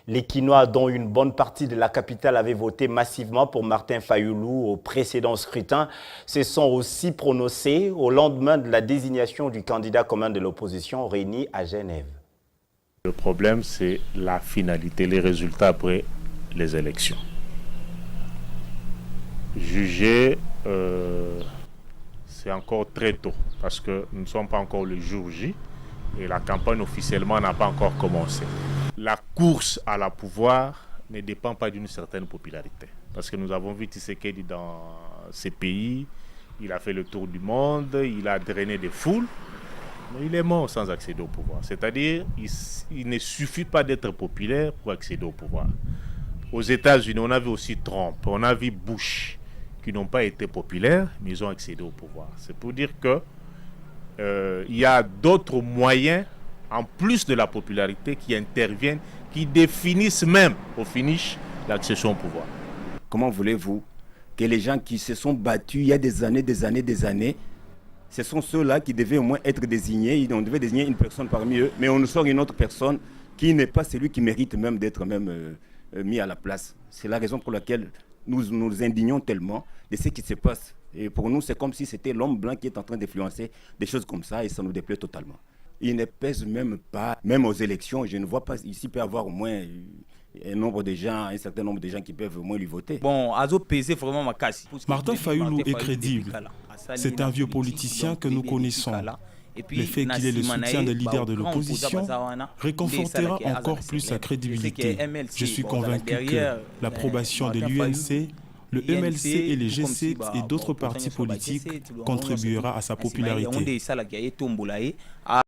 Les Quinois, dont une bonne partie de la capitale avait voté massivement pour Martin Fayoulou au précédent scrutin, se sont aussi prononcés au lendemain de la désignation du candidat commun de l'opposition réuni à Genève. Le problème, c'est la finalité, les résultats après les élections. Juger, c'est encore très tôt parce que nous ne sommes pas encore le jour J et la campagne officiellement n'a pas encore commencé. La course à la pouvoir ne dépend pas d'une certaine popularité. Parce que nous avons vu Tshisekedi dans ces pays, il a fait le tour du monde, il a drainé des foules, mais il est mort sans accéder au pouvoir. C'est-à-dire, il ne suffit pas d'être populaire pour accéder au pouvoir. Aux États-Unis, on a vu aussi Trump, on a vu Bush, qui n'ont pas été populaires, mais ils ont accédé au pouvoir. C'est pour dire que il y a d'autres moyens, en plus de la popularité, qui interviennent, qui définissent même, au finish, l'accession au pouvoir. Comment voulez-vous que les gens qui se sont battus il y a des années, ce sont ceux-là qui devaient au moins être désignés, on devait désigner une personne parmi eux, mais on nous sort une autre personne qui n'est pas celui qui mérite même d'être mis à la place. C'est la raison pour laquelle nous nous indignons tellement de ce qui se passe. Et pour nous, c'est comme si c'était l'homme blanc qui est en train d'influencer des choses comme ça et ça nous déplaît totalement. Il ne pèse même pas, même aux élections, je ne vois pas, ici peut y avoir au moins un certain nombre de gens qui peuvent au moins lui voter. Bon, Azo pesé vraiment ma casse. Martin Fayoulou est crédible. C'est un vieux politicien que nous connaissons. Le fait qu'il ait le soutien des leaders de l'opposition réconfortera encore plus sa crédibilité. Je suis convaincu que l'approbation de l'UNC, le MLC et les G7 et d'autres partis politiques contribuera à sa popularité.